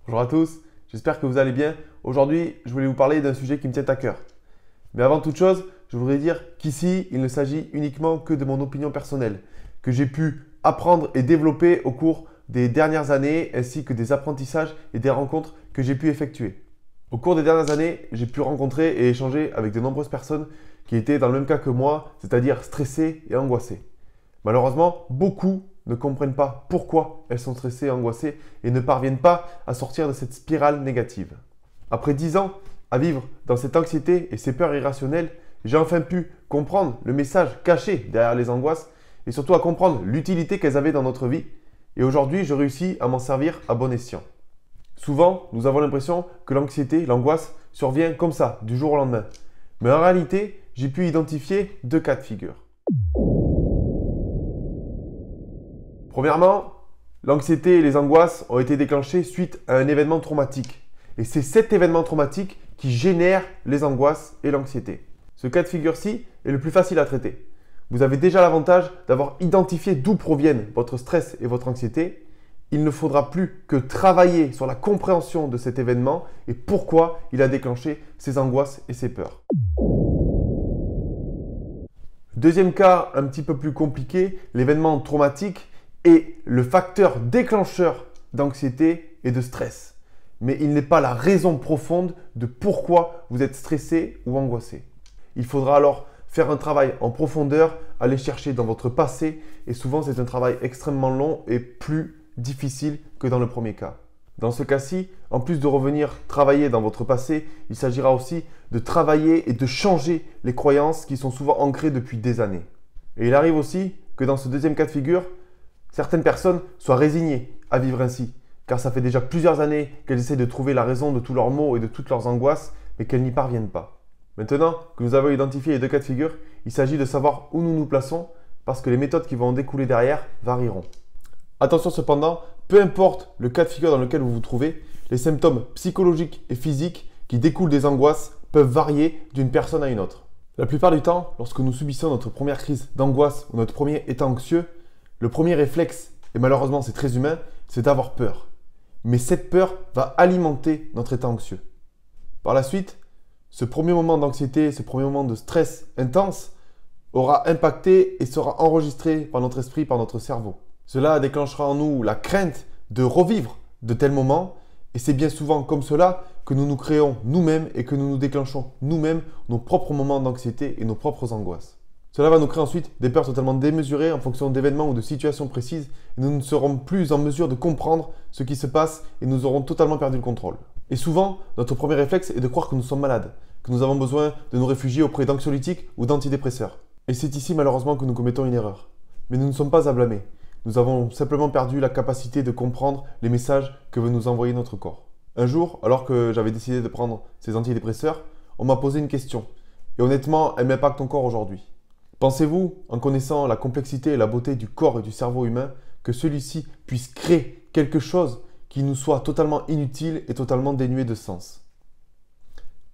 Bonjour à tous, j'espère que vous allez bien. Aujourd'hui, je voulais vous parler d'un sujet qui me tient à cœur. Mais avant toute chose, je voudrais dire qu'ici, il ne s'agit uniquement que de mon opinion personnelle, que j'ai pu apprendre et développer au cours des dernières années, ainsi que des apprentissages et des rencontres que j'ai pu effectuer. Au cours des dernières années, j'ai pu rencontrer et échanger avec de nombreuses personnes qui étaient dans le même cas que moi, c'est-à-dire stressées et angoissées. Malheureusement, beaucoup ne comprennent pas pourquoi elles sont stressées et angoissées et ne parviennent pas à sortir de cette spirale négative. Après 10 ans à vivre dans cette anxiété et ces peurs irrationnelles, j'ai enfin pu comprendre le message caché derrière les angoisses et surtout à comprendre l'utilité qu'elles avaient dans notre vie. Et aujourd'hui, je réussis à m'en servir à bon escient. Souvent, nous avons l'impression que l'anxiété, l'angoisse survient comme ça, du jour au lendemain. Mais en réalité, j'ai pu identifier deux cas de figure. Premièrement, l'anxiété et les angoisses ont été déclenchées suite à un événement traumatique. Et c'est cet événement traumatique qui génère les angoisses et l'anxiété. Ce cas de figure-ci est le plus facile à traiter. Vous avez déjà l'avantage d'avoir identifié d'où proviennent votre stress et votre anxiété. Il ne faudra plus que travailler sur la compréhension de cet événement et pourquoi il a déclenché ces angoisses et ces peurs. Deuxième cas un petit peu plus compliqué, l'événement traumatique est le facteur déclencheur d'anxiété et de stress. Mais il n'est pas la raison profonde de pourquoi vous êtes stressé ou angoissé. Il faudra alors faire un travail en profondeur, aller chercher dans votre passé et souvent c'est un travail extrêmement long et plus difficile que dans le premier cas. Dans ce cas-ci, en plus de revenir travailler dans votre passé, il s'agira aussi de travailler et de changer les croyances qui sont souvent ancrées depuis des années. Et il arrive aussi que dans ce deuxième cas de figure, certaines personnes soient résignées à vivre ainsi, car ça fait déjà plusieurs années qu'elles essaient de trouver la raison de tous leurs maux et de toutes leurs angoisses, mais qu'elles n'y parviennent pas. Maintenant que nous avons identifié les deux cas de figure, il s'agit de savoir où nous nous plaçons, parce que les méthodes qui vont en découler derrière varieront. Attention cependant, peu importe le cas de figure dans lequel vous vous trouvez, les symptômes psychologiques et physiques qui découlent des angoisses peuvent varier d'une personne à une autre. La plupart du temps, lorsque nous subissons notre première crise d'angoisse ou notre premier état anxieux, le premier réflexe, et malheureusement c'est très humain, c'est d'avoir peur. Mais cette peur va alimenter notre état anxieux. Par la suite, ce premier moment d'anxiété, ce premier moment de stress intense aura impacté et sera enregistré par notre esprit, par notre cerveau. Cela déclenchera en nous la crainte de revivre de tels moments et c'est bien souvent comme cela que nous nous créons nous-mêmes et que nous nous déclenchons nous-mêmes nos propres moments d'anxiété et nos propres angoisses. Cela va nous créer ensuite des peurs totalement démesurées en fonction d'événements ou de situations précises et nous ne serons plus en mesure de comprendre ce qui se passe et nous aurons totalement perdu le contrôle. Et souvent, notre premier réflexe est de croire que nous sommes malades, que nous avons besoin de nous réfugier auprès d'anxiolytiques ou d'antidépresseurs. Et c'est ici malheureusement que nous commettons une erreur. Mais nous ne sommes pas à blâmer. Nous avons simplement perdu la capacité de comprendre les messages que veut nous envoyer notre corps. Un jour, alors que j'avais décidé de prendre ces antidépresseurs, on m'a posé une question. Et honnêtement, elle m'impacte encore aujourd'hui. Pensez-vous, en connaissant la complexité et la beauté du corps et du cerveau humain, que celui-ci puisse créer quelque chose qui nous soit totalement inutile et totalement dénué de sens?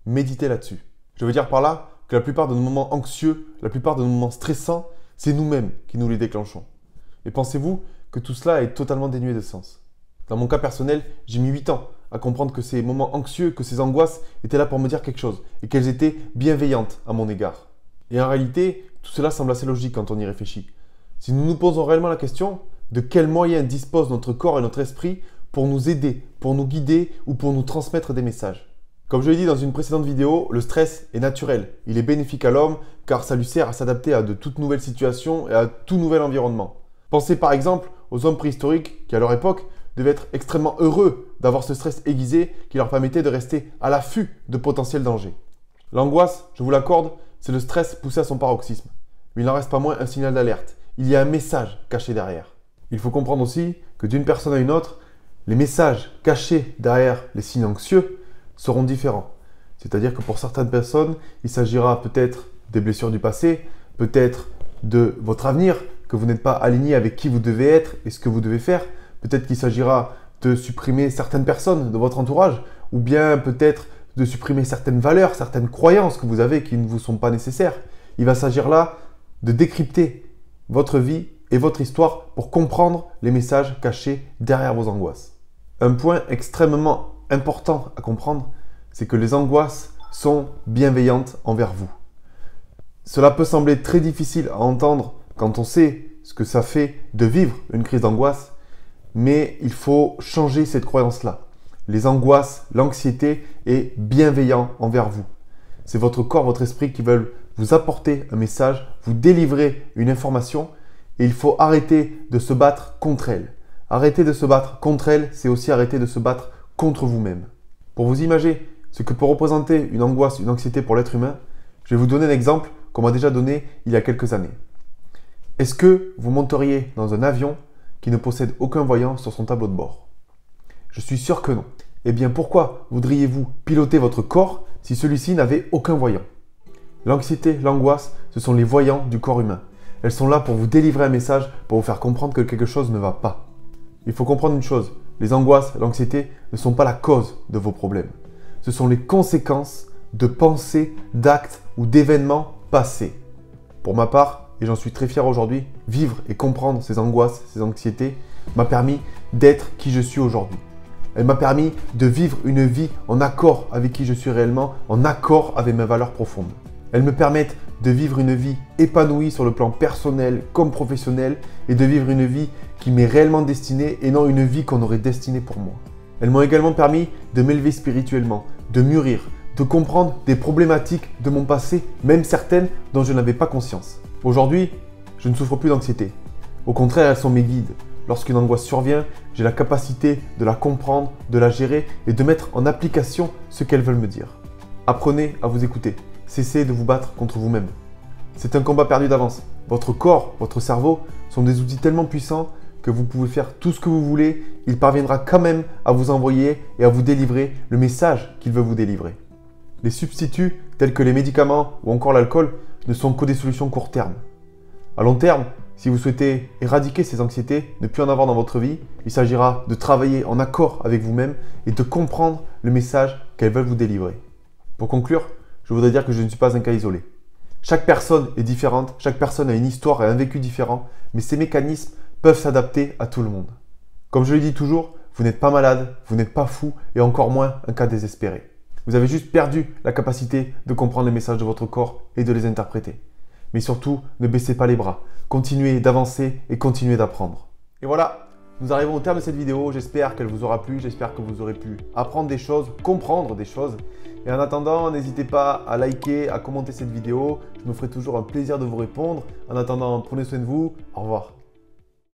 Méditez là-dessus. Je veux dire par là que la plupart de nos moments anxieux, la plupart de nos moments stressants, c'est nous-mêmes qui nous les déclenchons. Et pensez-vous que tout cela est totalement dénué de sens? Dans mon cas personnel, j'ai mis 8 ans à comprendre que ces moments anxieux, que ces angoisses étaient là pour me dire quelque chose et qu'elles étaient bienveillantes à mon égard. Et en réalité, tout cela semble assez logique quand on y réfléchit. Si nous nous posons réellement la question de quels moyens dispose notre corps et notre esprit pour nous aider, pour nous guider ou pour nous transmettre des messages. Comme je l'ai dit dans une précédente vidéo, le stress est naturel. Il est bénéfique à l'homme car ça lui sert à s'adapter à de toutes nouvelles situations et à tout nouvel environnement. Pensez par exemple aux hommes préhistoriques qui à leur époque devaient être extrêmement heureux d'avoir ce stress aiguisé qui leur permettait de rester à l'affût de potentiels dangers. L'angoisse, je vous l'accorde, c'est le stress poussé à son paroxysme. Mais il n'en reste pas moins un signal d'alerte. Il y a un message caché derrière. Il faut comprendre aussi que d'une personne à une autre, les messages cachés derrière les signes anxieux seront différents. C'est-à-dire que pour certaines personnes, il s'agira peut-être des blessures du passé, peut-être de votre avenir, que vous n'êtes pas aligné avec qui vous devez être et ce que vous devez faire. Peut-être qu'il s'agira de supprimer certaines personnes de votre entourage ou bien peut-être de supprimer certaines valeurs, certaines croyances que vous avez qui ne vous sont pas nécessaires. Il va s'agir là de décrypter votre vie et votre histoire pour comprendre les messages cachés derrière vos angoisses. Un point extrêmement important à comprendre, c'est que les angoisses sont bienveillantes envers vous. Cela peut sembler très difficile à entendre quand on sait ce que ça fait de vivre une crise d'angoisse, mais il faut changer cette croyance-là. Les angoisses, l'anxiété est bienveillant envers vous. C'est votre corps, votre esprit qui veulent vous apporter un message, vous délivrer une information et il faut arrêter de se battre contre elles. Arrêter de se battre contre elles, c'est aussi arrêter de se battre contre vous-même. Pour vous imaginer ce que peut représenter une angoisse, une anxiété pour l'être humain, je vais vous donner un exemple qu'on m'a déjà donné il y a quelques années. Est-ce que vous monteriez dans un avion qui ne possède aucun voyant sur son tableau de bord? Je suis sûr que non. Eh bien pourquoi voudriez-vous piloter votre corps si celui-ci n'avait aucun voyant? L'anxiété, l'angoisse, ce sont les voyants du corps humain. Elles sont là pour vous délivrer un message, pour vous faire comprendre que quelque chose ne va pas. Il faut comprendre une chose, les angoisses, l'anxiété ne sont pas la cause de vos problèmes. Ce sont les conséquences de pensées, d'actes ou d'événements passés. Pour ma part, et j'en suis très fier aujourd'hui, vivre et comprendre ces angoisses, ces anxiétés m'a permis d'être qui je suis aujourd'hui. Elle m'a permis de vivre une vie en accord avec qui je suis réellement, en accord avec mes valeurs profondes. Elles me permettent de vivre une vie épanouie sur le plan personnel comme professionnel et de vivre une vie qui m'est réellement destinée et non une vie qu'on aurait destinée pour moi. Elles m'ont également permis de m'élever spirituellement, de mûrir, de comprendre des problématiques de mon passé, même certaines dont je n'avais pas conscience. Aujourd'hui, je ne souffre plus d'anxiété. Au contraire, elles sont mes guides. Lorsqu'une angoisse survient, j'ai la capacité de la comprendre, de la gérer et de mettre en application ce qu'elles veulent me dire. Apprenez à vous écouter. Cessez de vous battre contre vous-même. C'est un combat perdu d'avance. Votre corps, votre cerveau sont des outils tellement puissants que vous pouvez faire tout ce que vous voulez, il parviendra quand même à vous envoyer et à vous délivrer le message qu'il veut vous délivrer. Les substituts tels que les médicaments ou encore l'alcool ne sont que des solutions court terme. À long terme, si vous souhaitez éradiquer ces anxiétés, ne plus en avoir dans votre vie, il s'agira de travailler en accord avec vous-même et de comprendre le message qu'elles veulent vous délivrer. Pour conclure, je voudrais dire que je ne suis pas un cas isolé. Chaque personne est différente, chaque personne a une histoire et un vécu différent, mais ces mécanismes peuvent s'adapter à tout le monde. Comme je le dis toujours, vous n'êtes pas malade, vous n'êtes pas fou et encore moins un cas désespéré. Vous avez juste perdu la capacité de comprendre les messages de votre corps et de les interpréter. Mais surtout, ne baissez pas les bras, continuez d'avancer et continuez d'apprendre. Et voilà, nous arrivons au terme de cette vidéo, j'espère qu'elle vous aura plu, j'espère que vous aurez pu apprendre des choses, comprendre des choses. Et en attendant, n'hésitez pas à liker, à commenter cette vidéo, je me ferai toujours un plaisir de vous répondre. En attendant, prenez soin de vous, au revoir.